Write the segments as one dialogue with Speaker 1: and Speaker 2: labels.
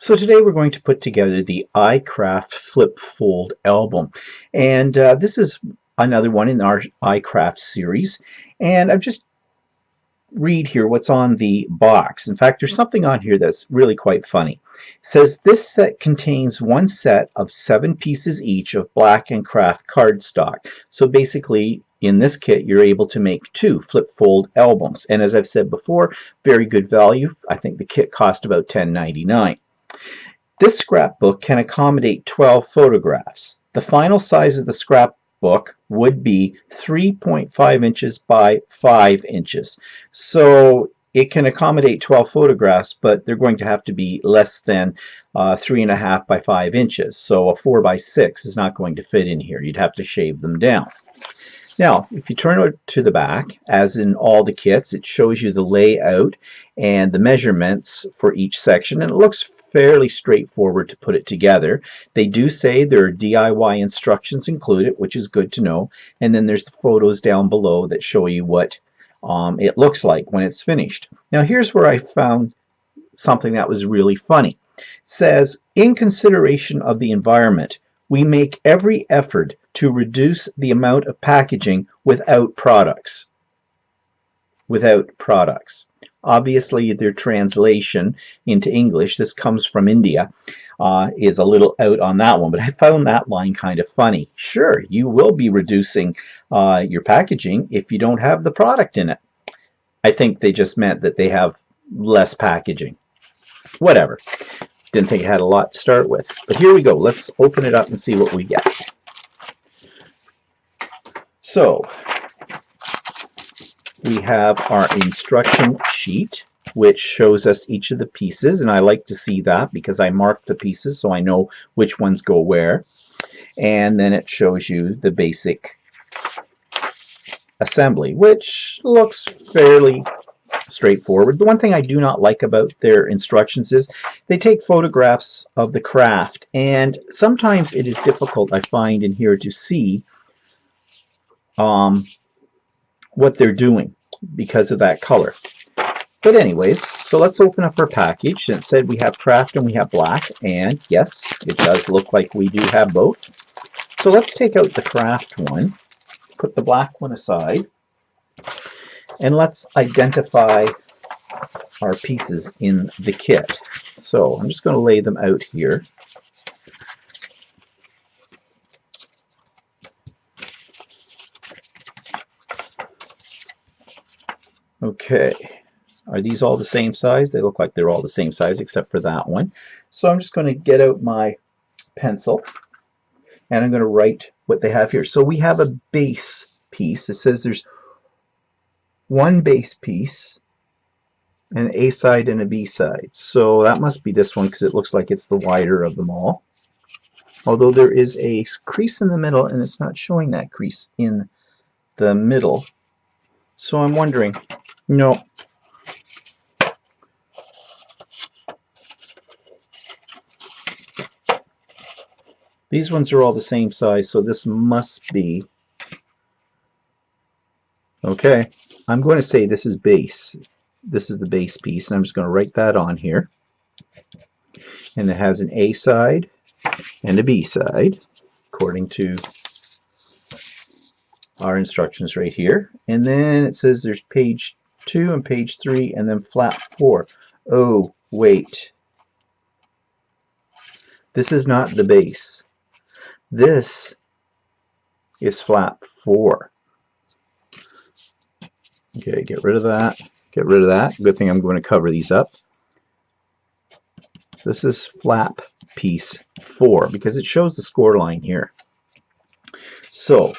Speaker 1: So today we're going to put together the iCraft Flip Fold album, and this is another one in our iCraft series, and I've just read here what's on the box. In fact, there's something on here that's really quite funny. It says this set contains one set of 7 pieces each of black and craft cardstock. So basically, in this kit, you're able to make 2 flip fold albums. And as I've said before, very good value. I think the kit cost about $10.99. This scrapbook can accommodate 12 photographs. The final size of the scrapbook would be 3.5 inches by 5 inches. So it can accommodate 12 photographs, but they're going to have to be less than 3.5 by 5 inches. So a 4 by 6 is not going to fit in here. You'd have to shave them down. Now, if you turn it to the back, as in all the kits, it shows you the layout and the measurements for each section, and it looks fairly straightforward to put it together. They do say there are DIY instructions included, which is good to know, and then there's the photos down below that show you what it looks like when it's finished. Now, here's where I found something that was really funny. It says, in consideration of the environment, we make every effort to reduce the amount of packaging without products. Without products. Obviously, their translation into English, this comes from India, is a little out on that one, but I found that line kind of funny. Sure, you will be reducing your packaging if you don't have the product in it. I think they just meant that they have less packaging. Whatever. Didn't think it had a lot to start with. But here we go. Let's open it up and see what we get. So, we have our instruction sheet, which shows us each of the pieces, and I like to see that because I mark the pieces so I know which ones go where. And then it shows you the basic assembly, which looks fairly straightforward. The one thing I do not like about their instructions is they take photographs of the craft, and sometimes it is difficult, I find, in here to see what they're doing because of that color. But anyways, so let's open up our package. It said we have craft and we have black, and yes, it does look like we do have both. So let's take out the craft one, put the black one aside, and let's identify our pieces in the kit. So I'm just going to lay them out here. Okay, are these all the same size? They look like they're all the same size except for that one. So I'm just going to get out my pencil and I'm going to write what they have here. So we have a base piece. It says there's one base piece, an A side and a B side. So that must be this one because it looks like it's the wider of them all. Although there is a crease in the middle and it's not showing that crease in the middle. So I'm wondering, no. These ones are all the same size, so this must be, okay, I'm going to say this is base. This is the base piece, and I'm just going to write that on here. And it has an A side and a B side, according to our instructions right here. And then it says there's page 2 and page 3 and then flap 4. Oh, wait. This is not the base. This is flap 4. Okay, get rid of that. Get rid of that. Good thing I'm going to cover these up. This is flap piece 4 because it shows the score line here. So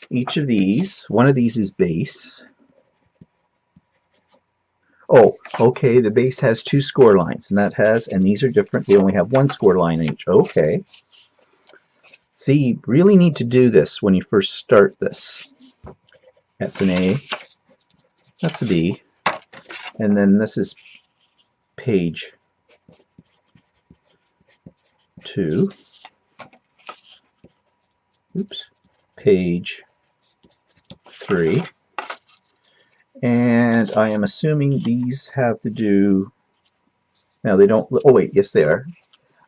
Speaker 1: each of these, one of these is base. Oh, okay, the base has 2 score lines, and these are different. They only have 1 score line each. Okay. See, you really need to do this when you first start this. That's an A. That's a B. And then this is page 2. Oops. Page 3. And I am assuming these have to do, no, they don't, oh wait, yes they are.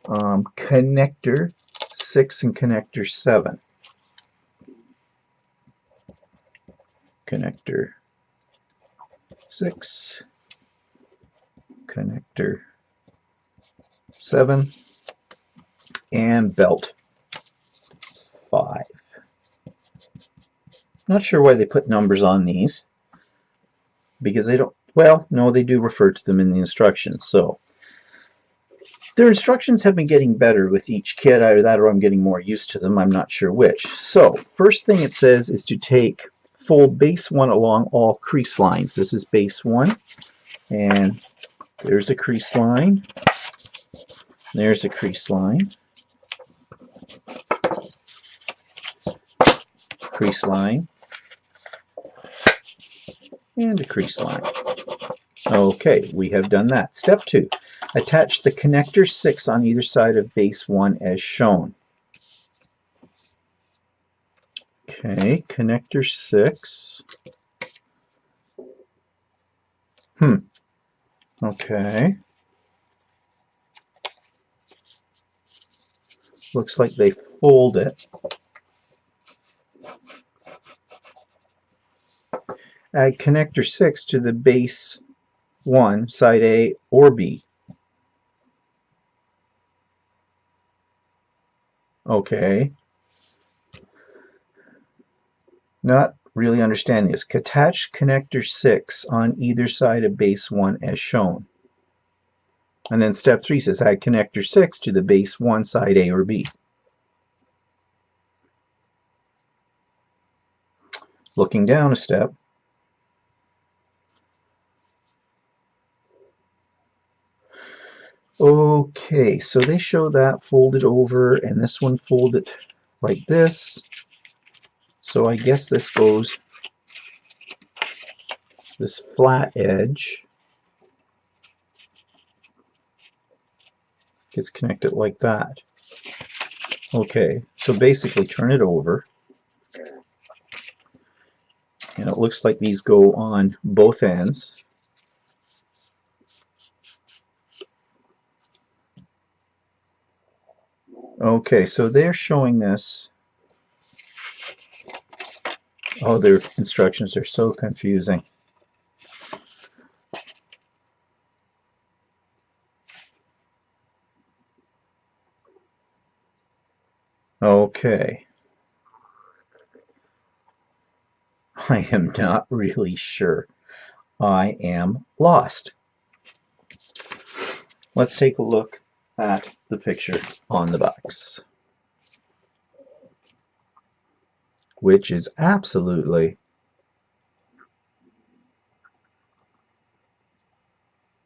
Speaker 1: connector 6 and connector 7. Connector 6, connector 7, and belt 5. Not sure why they put numbers on these, because they don't, well, no, they do refer to them in the instructions. So their instructions have been getting better with each kit. Either that or I'm getting more used to them. I'm not sure which. So first thing it says is to fold base 1 along all crease lines. This is base 1, and there's a crease line. There's a crease line. Crease line. And a crease line. Okay, we have done that. Step 2. Attach the connector 6 on either side of base 1 as shown. Okay, connector 6. Okay. Looks like they fold it. Add connector 6 to the base 1, side A or B. Okay. Not really understanding this. Attach connector 6 on either side of base 1 as shown. And then step 3 says add connector 6 to the base 1, side A or B. Looking down a step. Okay, so they show that folded over, and this one folded like this. So I guess this goes, this flat edge gets connected like that. Okay, so basically turn it over, and it looks like these go on both ends. Okay, so they're showing this. Oh, their instructions are so confusing. Okay. I am not really sure. I am lost. Let's take a look at the picture on the box, which is absolutely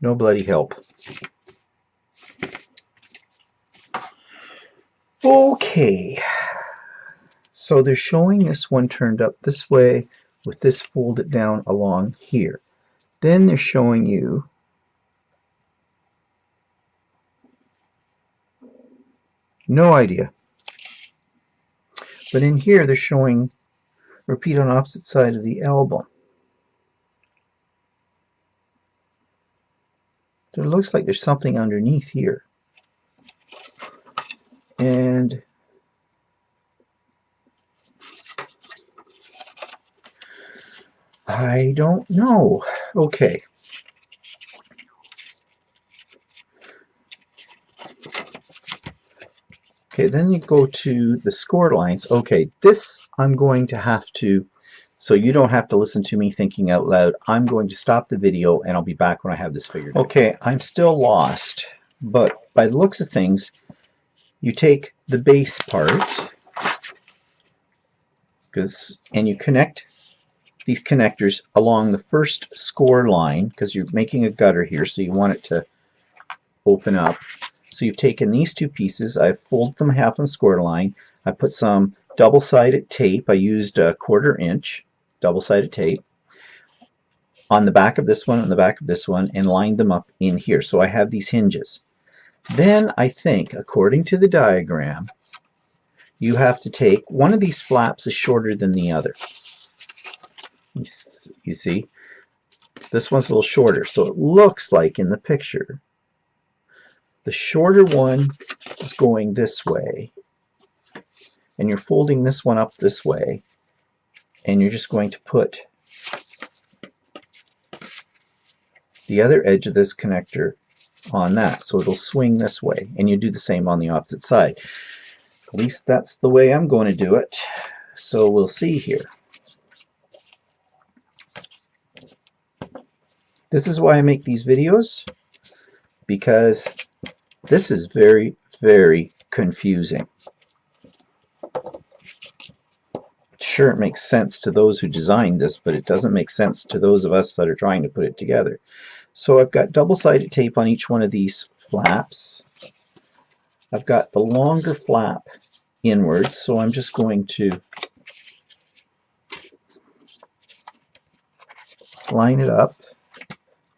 Speaker 1: no bloody help. Okay, so they're showing this one turned up this way with this folded down along here. Then they're showing you no idea. But in here they're showing repeat on opposite side of the album. It looks like there's something underneath here. And I don't know. Okay. Okay, then you go to the score lines. Okay, this I'm going to have to, so you don't have to listen to me thinking out loud, I'm going to stop the video and I'll be back when I have this figured out. Okay, I'm still lost, but by the looks of things, you take the base part, and you connect these connectors along the first score line, because you're making a gutter here, so you want it to open up. So you've taken these two pieces, I've folded them half on the score line, I put some double-sided tape, I used a 1/4 inch double-sided tape on the back of this one and the back of this one, and lined them up in here. So I have these hinges. Then I think, according to the diagram, you have to take, one of these flaps is shorter than the other. You see? This one's a little shorter, so it looks like in the picture The shorter one is going this way, and you're folding this one up this way, and you're just going to put the other edge of this connector on that, so it'll swing this way, and you do the same on the opposite side. At least that's the way I'm going to do it. So we'll see here. This is why I make these videos, because this is very, very confusing. Sure, it makes sense to those who designed this, but it doesn't make sense to those of us that are trying to put it together. So I've got double-sided tape on each one of these flaps. I've got the longer flap inwards, so I'm just going to line it up.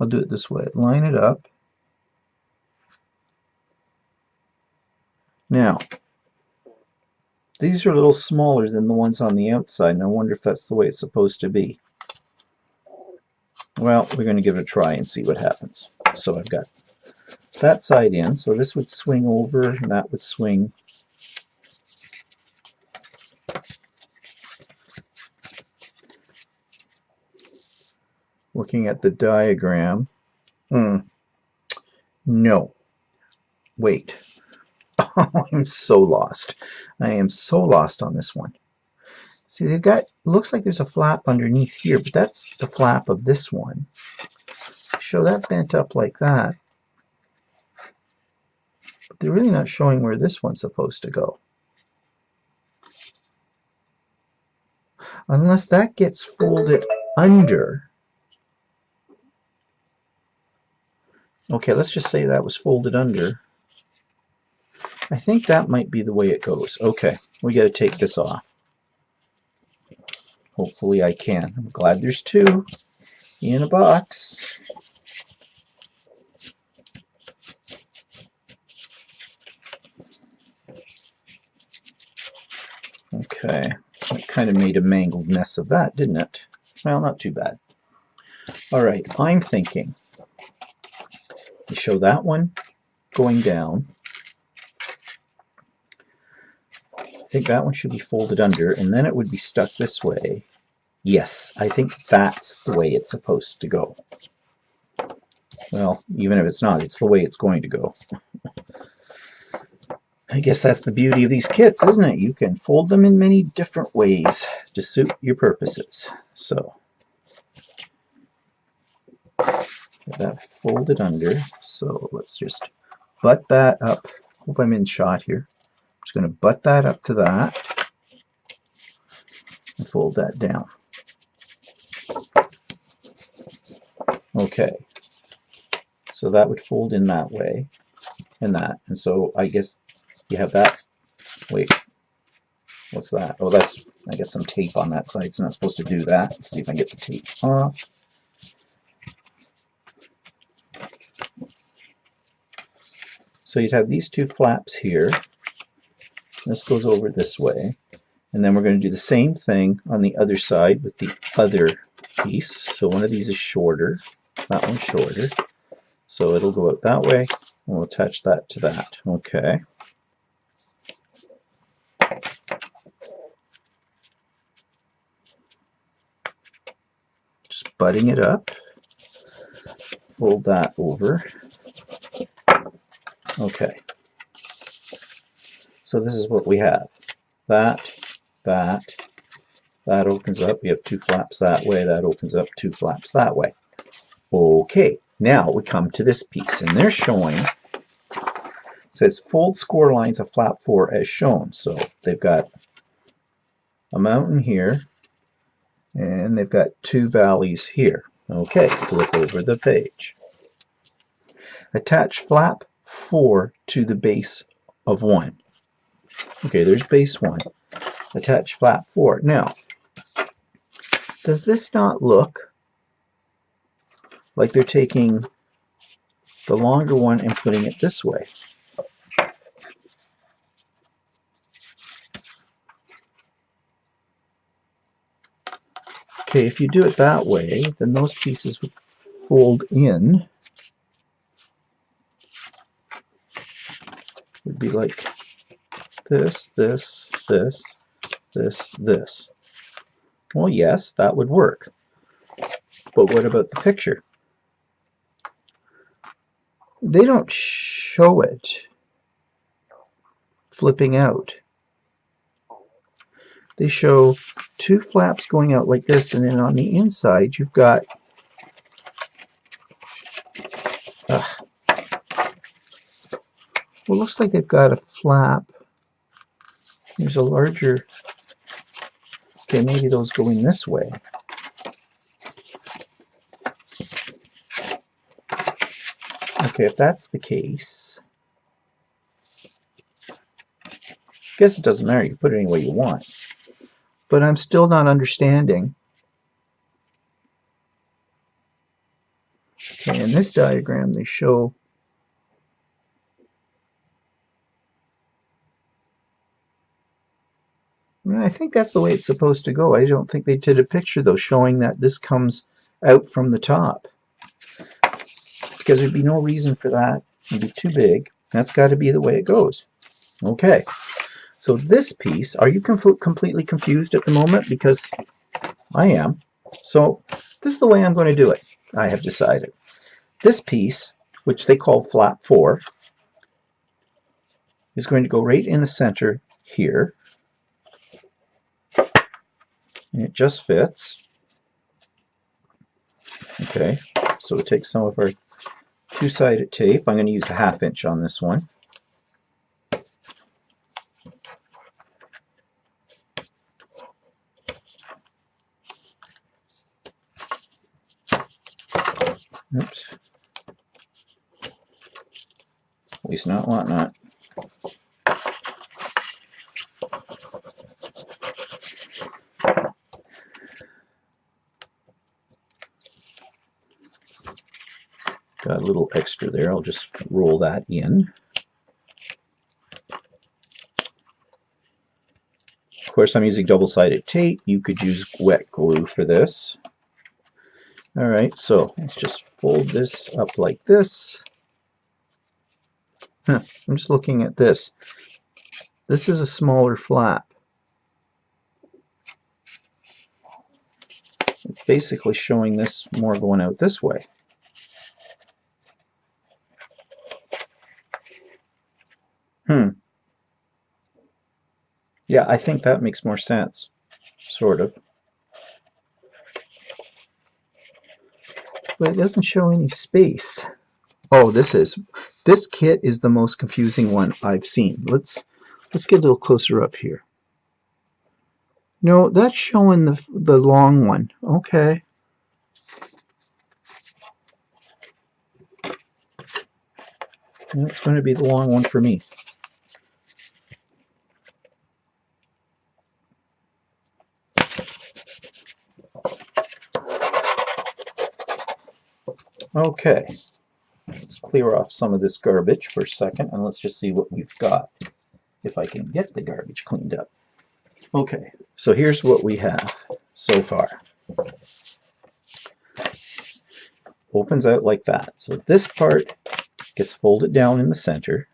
Speaker 1: I'll do it this way. Line it up. Now, these are a little smaller than the ones on the outside, and I wonder if that's the way it's supposed to be. Well, we're going to give it a try and see what happens. So I've got that side in, so this would swing over and that would swing. Looking at the diagram, no, wait, I'm so lost. I am so lost on this one. See, they've got, looks like there's a flap underneath here, but that's the flap of this one. Show that bent up like that. But they're really not showing where this one's supposed to go. Unless that gets folded under. Okay, let's just say that was folded under. I think that might be the way it goes. Okay, we got to take this off. Hopefully I can. I'm glad there's two in a box. Okay, that kind of made a mangled mess of that, didn't it? Well, not too bad. All right, I'm thinking you show that one going down. I think that one should be folded under, and then it would be stuck this way. Yes, I think that's the way it's supposed to go. Well, even if it's not, it's the way it's going to go. I guess that's the beauty of these kits, isn't it? You can fold them in many different ways to suit your purposes. So, get that folded under. So let's just butt that up. Hope I'm in shot here. I'm just going to butt that up to that and fold that down. Okay, so that would fold in that way and that, and so I guess you have that. Wait, what's that? Oh, that's, I got some tape on that side. It's not supposed to do that. Let's see if I can get the tape off. So you'd have these two flaps here. This goes over this way, and then we're going to do the same thing on the other side with the other piece. So one of these is shorter, that one's shorter, so it'll go out that way, and we'll attach that to that. Okay. Just butting it up, fold that over. Okay. So this is what we have. That opens up. We have two flaps that way. That opens up two flaps that way. Okay, now we come to this piece, and they're showing, it says fold score lines of flap 4 as shown. So they've got a mountain here, and they've got two valleys here. Okay, flip over the page. Attach flap 4 to the base of 1. Okay, there's base 1. Attach flap 4. Now, does this not look like they're taking the longer one and putting it this way? Okay, if you do it that way, then those pieces would fold in. be like this, this, this, this, this. Well, yes, that would work. But what about the picture? They don't show it flipping out. They show two flaps going out like this, and then on the inside you've got well, it looks like they've got a flap. There's a larger, okay, maybe those go in this way. Okay, if that's the case, I guess it doesn't matter, you put it any way you want. But I'm still not understanding. Okay, in this diagram they show I think that's the way it's supposed to go. I don't think they did a picture though showing that this comes out from the top, because there'd be no reason for that. It'd be too big. That's got to be the way it goes. Okay, so this piece, are you completely confused at the moment? Because I am. So this is the way I'm going to do it, I have decided. This piece, which they call flap 4, is going to go right in the center here. And it just fits. Okay, so we'll take some of our two-sided tape. I'm going to use a 1/2 inch on this one. Oops. At least not whatnot. Got a little extra there. I'll just roll that in. Of course, I'm using double-sided tape. You could use wet glue for this. Alright, so let's just fold this up like this. I'm just looking at this. This is a smaller flap. It's basically showing this more going out this way. Yeah, I think that makes more sense. Sort of. But it doesn't show any space. Oh, this kit is the most confusing one I've seen. Let's get a little closer up here. No, that's showing the long one. Okay. That's going to be the long one for me. Okay, let's clear off some of this garbage for a second, and let's just see what we've got, if I can get the garbage cleaned up. Okay, so here's what we have so far. Opens out like that. So this part gets folded down in the center.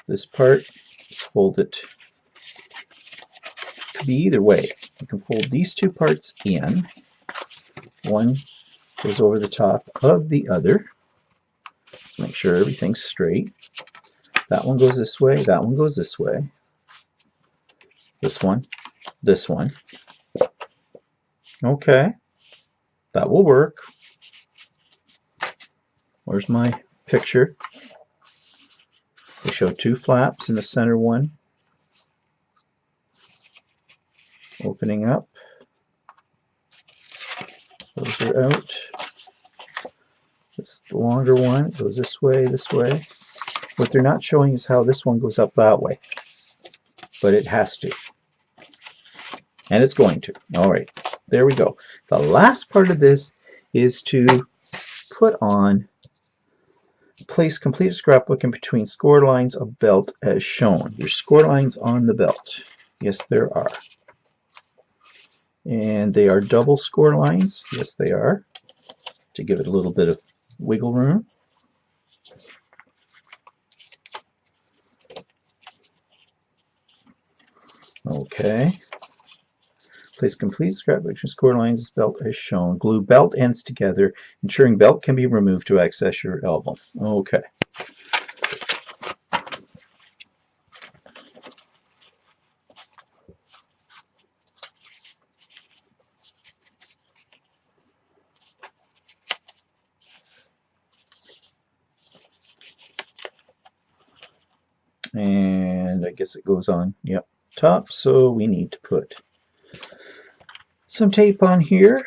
Speaker 1: This part is folded to be either way. You can fold these two parts in. One goes over the top of the other. Let's make sure everything's straight. That one goes this way, that one goes this way. This one, this one. Okay, that will work. Where's my picture? They show two flaps in the center one. Opening up. Those are out. This is the longer one. It goes this way, this way. What they're not showing is how this one goes up that way. But it has to. And it's going to. Alright, there we go. The last part of this is to put on, place complete scrapbook in between score lines of belt as shown. There's score lines on the belt. Yes, there are. And they are double score lines. Yes, they are. To give it a little bit of wiggle room. Okay. Place complete scrap picture score lines as belt as shown. Glue belt ends together, ensuring belt can be removed to access your album. Okay. And I guess it goes on, yep, top, so we need to put some tape on here.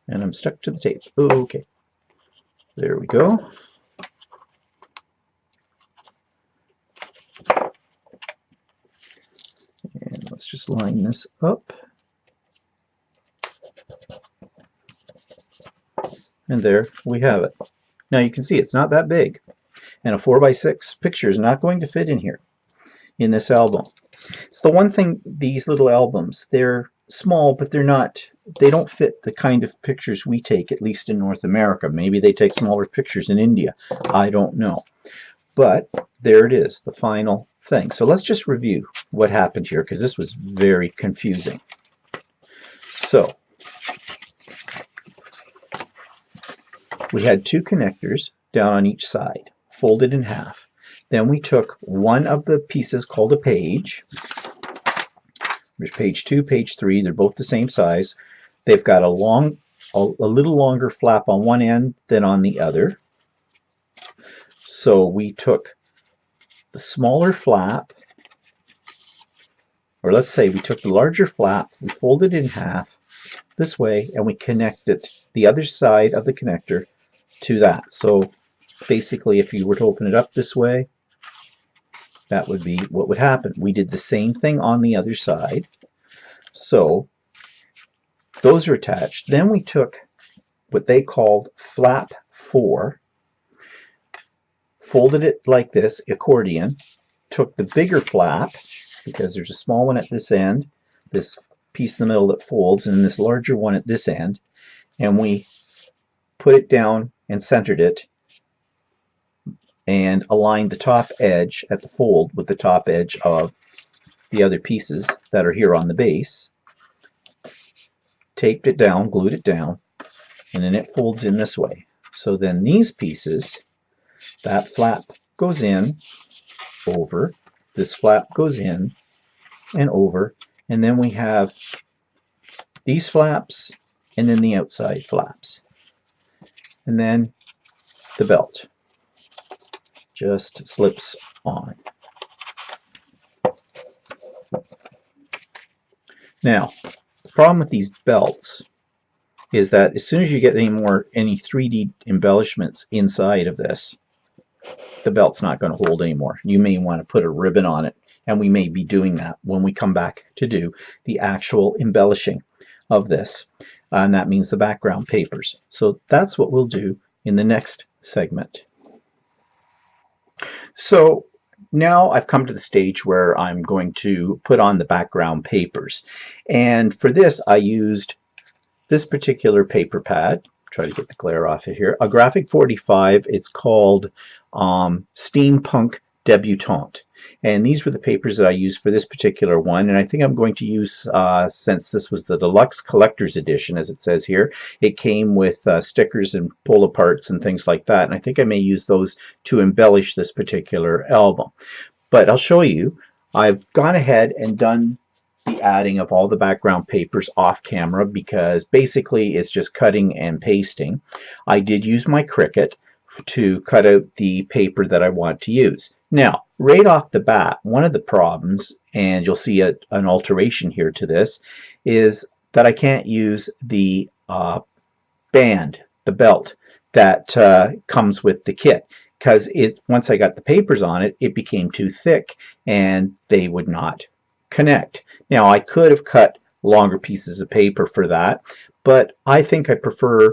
Speaker 1: And I'm stuck to the tape. Okay. There we go. And let's just line this up. And there we have it. Now you can see it's not that big. And a 4x6 picture is not going to fit in here, in this album. It's the one thing, these little albums, they're small, but they don't fit the kind of pictures we take, at least in North America. Maybe they take smaller pictures in India. I don't know. But there it is, the final thing. So let's just review what happened here, because this was very confusing. So we had two connectors down on each side, folded in half. Then we took one of the pieces called a page. There's page 2, page 3. They're both the same size. They've got a little longer flap on one end than on the other. So we took the smaller flap, or let's say we took the larger flap, we folded it in half this way, and we connected the other side of the connector to that. So basically, if you were to open it up this way, that would be what would happen. We did the same thing on the other side. So those are attached. Then we took what they called flap 4, folded it like this, accordion, took the bigger flap, because there's a small one at this end, this piece in the middle that folds, and this larger one at this end, and we put it down and centered it and aligned the top edge at the fold with the top edge of the other pieces that are here on the base, taped it down, glued it down, and then it folds in this way. So then these pieces, that flap goes in, over, this flap goes in and over, and then we have these flaps and then the outside flaps. And then the belt just slips on. Now, the problem with these belts is that as soon as you get any 3D embellishments inside of this, the belt's not going to hold anymore. You may want to put a ribbon on it, and we may be doing that when we come back to do the actual embellishing of this. And that means the background papers. So that's what we'll do in the next segment. So now I've come to the stage where I'm going to put on the background papers. And for this, I used this particular paper pad. Try to get the glare off of here. A Graphic 45. It's called Steampunk Debutante. And these were the papers that I used for this particular one. And I think I'm going to use, since this was the Deluxe Collector's Edition, as it says here, it came with stickers and pull-aparts and things like that. And I think I may use those to embellish this particular album. But I'll show you. I've gone ahead and done the adding of all the background papers off camera, because basically it's just cutting and pasting. I did use my Cricut to cut out the paper that I want to use. Now, right off the bat, one of the problems, and you'll see an alteration here to this, is that I can't use the band, the belt, that comes with the kit, because once I got the papers on it, it became too thick and they would not connect. Now, I could have cut longer pieces of paper for that, but I think I prefer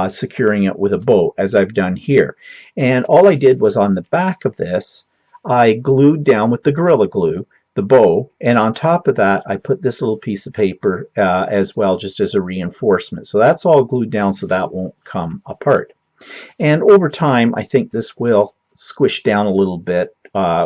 Speaker 1: securing it with a bow, as I've done here. And all I did was on the back of this, I glued down with the Gorilla Glue the bow, and on top of that I put this little piece of paper as well, just as a reinforcement. So that's all glued down so that won't come apart. And over time I think this will squished down a little bit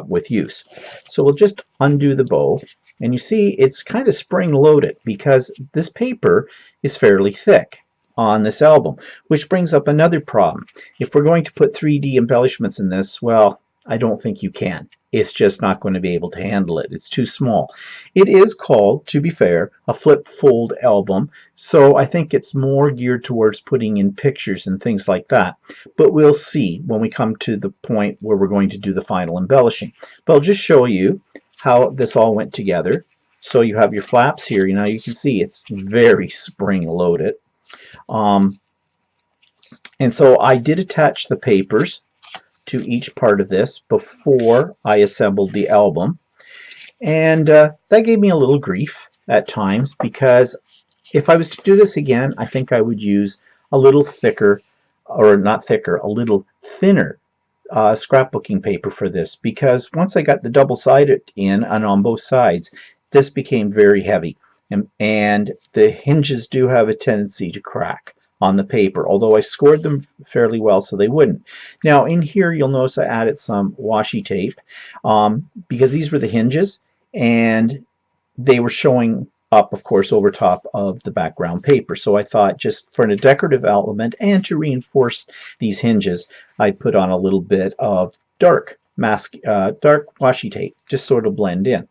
Speaker 1: with use. So we'll just undo the bow, and you see it's kind of spring-loaded because this paper is fairly thick on this album, which brings up another problem. If we're going to put 3D embellishments in this, well, I don't think you can. It's just not going to be able to handle it. It's too small. It is called, to be fair, a flip fold album, so I think it's more geared towards putting in pictures and things like that. But we'll see when we come to the point where we're going to do the final embellishing. But I'll just show you how this all went together. So you have your flaps here. Now you can see it's very spring-loaded. And so I did attach the papers to each part of this before I assembled the album, and that gave me a little grief at times, because if I was to do this again, I think I would use a little thicker, or not thicker, a little thinner scrapbooking paper for this, because once I got the double-sided in and on both sides, this became very heavy, and the hinges do have a tendency to crack on the paper, although I scored them fairly well so they wouldn't. Now in here you'll notice I added some washi tape because these were the hinges, and they were showing up, of course, over top of the background paper. So I thought, just for a decorative element and to reinforce these hinges, I put on a little bit of dark washi tape, just sort of blend in.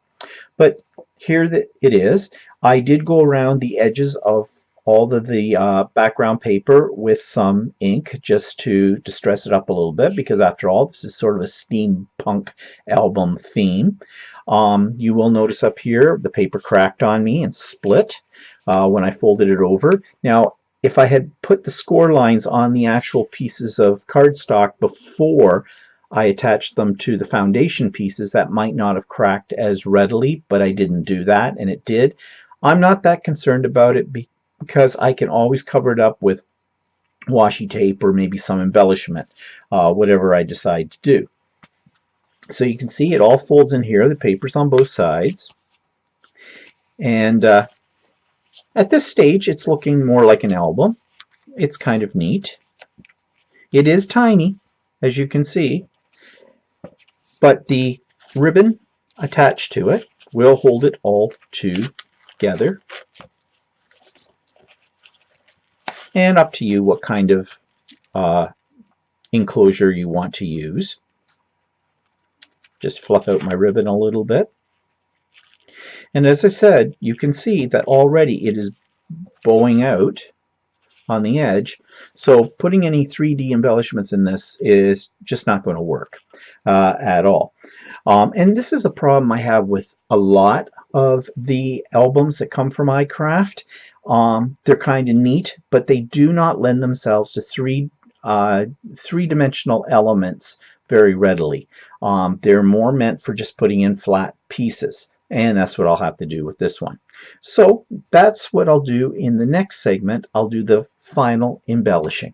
Speaker 1: But here it is. I did go around the edges of all of the background paper with some ink just to distress it up a little bit, because after all, this is sort of a steampunk album theme. You will notice up here the paper cracked on me and split when I folded it over. Now, if I had put the score lines on the actual pieces of cardstock before I attached them to the foundation pieces, that might not have cracked as readily, but I didn't do that, and it did. I'm not that concerned about it because I can always cover it up with washi tape or maybe some embellishment, whatever I decide to do. So you can see it all folds in here. The paper's on both sides. And at this stage, it's looking more like an album. It's kind of neat. It is tiny, as you can see, but the ribbon attached to it will hold it all together. And up to you what kind of enclosure you want to use. Just fluff out my ribbon a little bit. And as I said, you can see that already it is bowing out on the edge. So putting any 3D embellishments in this is just not going to work at all. And this is a problem I have with a lot of the albums that come from iCraft. They're kind of neat, but they do not lend themselves to three-dimensional elements very readily. They're more meant for just putting in flat pieces, and that's what I'll have to do with this one. So that's what I'll do in the next segment. I'll do the final embellishing.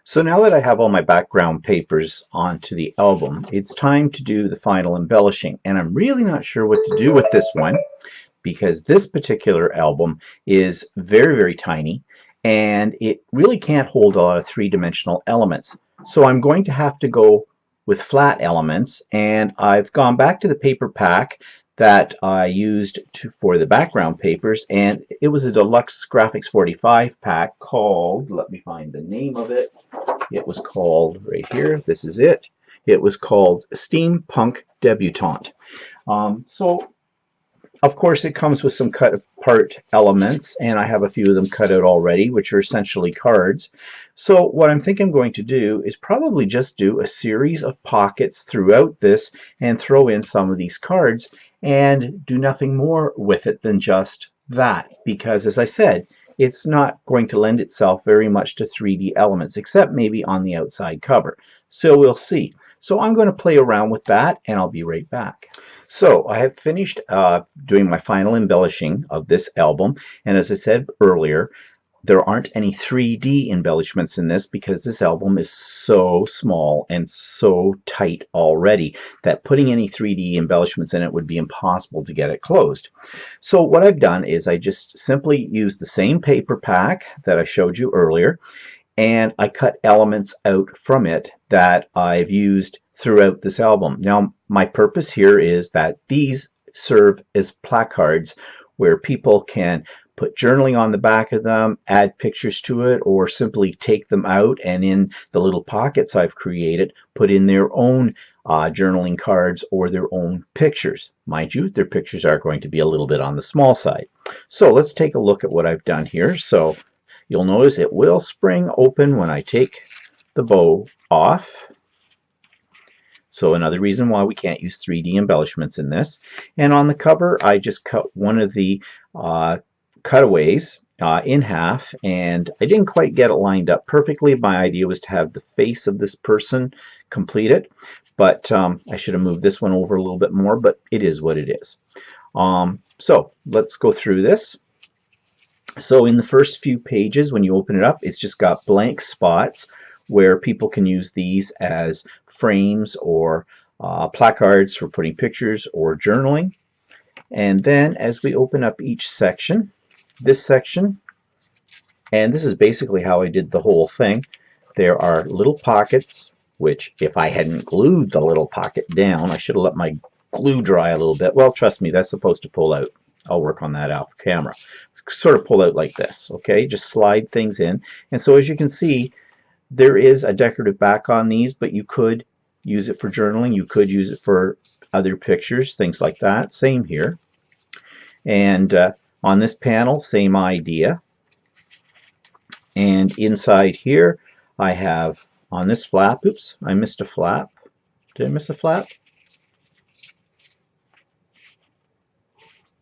Speaker 1: So now that I have all my background papers onto the album, it's time to do the final embellishing, and I'm really not sure what to do with this one, because this particular album is very, very tiny, and it really can't hold a lot of three-dimensional elements. So I'm going to have to go with flat elements, and I've gone back to the paper pack that I used for the background papers, and it was a Deluxe Graphics 45 pack called, let me find the name of it, it was called, right here, this is it, it was called Steampunk Debutante. So of course it comes with some cut apart elements, and I have a few of them cut out already, which are essentially cards. So what I'm thinking I'm going to do is probably just do a series of pockets throughout this and throw in some of these cards and do nothing more with it than just that, because as I said, it's not going to lend itself very much to 3D elements, except maybe on the outside cover. So we'll see. So I'm going to play around with that, and I'll be right back. So I have finished doing my final embellishing of this album, and as I said earlier, there aren't any 3D embellishments in this because this album is so small and so tight already that putting any 3D embellishments in it would be impossible to get it closed. So what I've done is I just simply used the same paper pack that I showed you earlier, and I cut elements out from it that I've used throughout this album. Now, my purpose here is that these serve as placards where people can put journaling on the back of them, add pictures to it, or simply take them out and in the little pockets I've created, put in their own journaling cards or their own pictures. Mind you, their pictures are going to be a little bit on the small side. So let's take a look at what I've done here. So you'll notice it will spring open when I take the bow off. So another reason why we can't use 3D embellishments in this. And on the cover, I just cut one of the cutaways in half, and I didn't quite get it lined up perfectly. My idea was to have the face of this person completed, but I should have moved this one over a little bit more, but it is what it is. So let's go through this. So in the first few pages, when you open it up, it's just got blank spots where people can use these as frames or placards for putting pictures or journaling. And then as we open up each section, this section, and this is basically how I did the whole thing, there are little pockets, which if I hadn't glued the little pocket down, I should have let my glue dry a little bit. Well, trust me, that's supposed to pull out. I'll work on that off camera. Sort of pull out like this, okay? Just slide things in. And so as you can see, there is a decorative back on these, but you could use it for journaling. You could use it for other pictures, things like that. Same here. And on this panel, same idea. And inside here, I have on this flap, oops, I missed a flap. Did I miss a flap?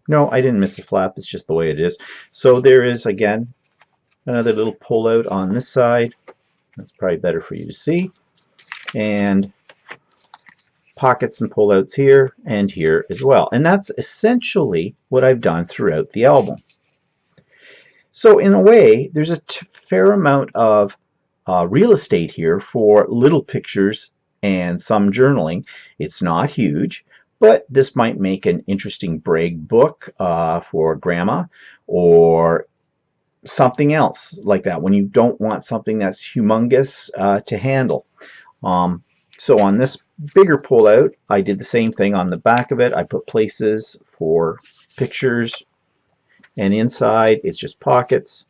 Speaker 1: No, I didn't miss a flap. It's just the way it is. So there is, again, another little pull out on this side. That's probably better for you to see. And pockets and pullouts here and here as well. And that's essentially what I've done throughout the album. So in a way, there's a fair amount of real estate here for little pictures and some journaling. It's not huge, but this might make an interesting brag book for grandma or something else like that when you don't want something that's humongous to handle. So on this bigger pullout, I did the same thing on the back of it. I put places for pictures, and inside it's just pockets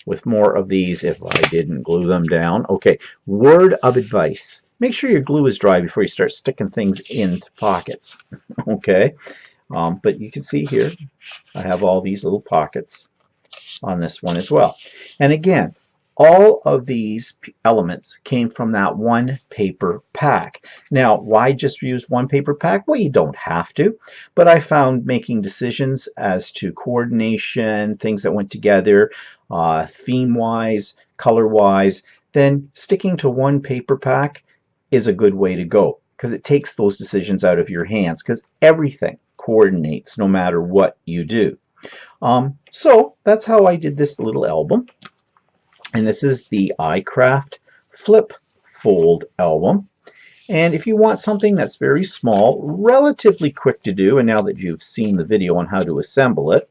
Speaker 1: with more of these if I didn't glue them down. Okay, word of advice. Make sure your glue is dry before you start sticking things into pockets. Okay, but you can see here I have all these little pockets on this one as well. And again, all of these elements came from that one paper pack. Now, why just use one paper pack? Well, you don't have to, but I found making decisions as to coordination, things that went together, theme-wise, color-wise, then sticking to one paper pack is a good way to go because it takes those decisions out of your hands because everything coordinates no matter what you do. So that's how I did this little album. And this is the iCraft Flip Fold album. And if you want something that's very small, relatively quick to do, and now that you've seen the video on how to assemble it,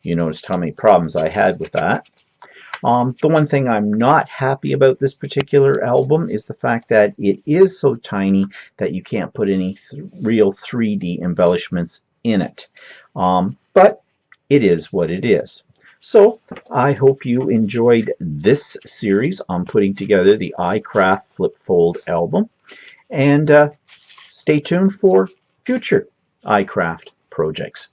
Speaker 1: you noticed how many problems I had with that. The one thing I'm not happy about this particular album is the fact that it is so tiny that you can't put any real 3D embellishments in it. But it is what it is. So I hope you enjoyed this series on putting together the iCraft Flip Fold album. And stay tuned for future iCraft projects.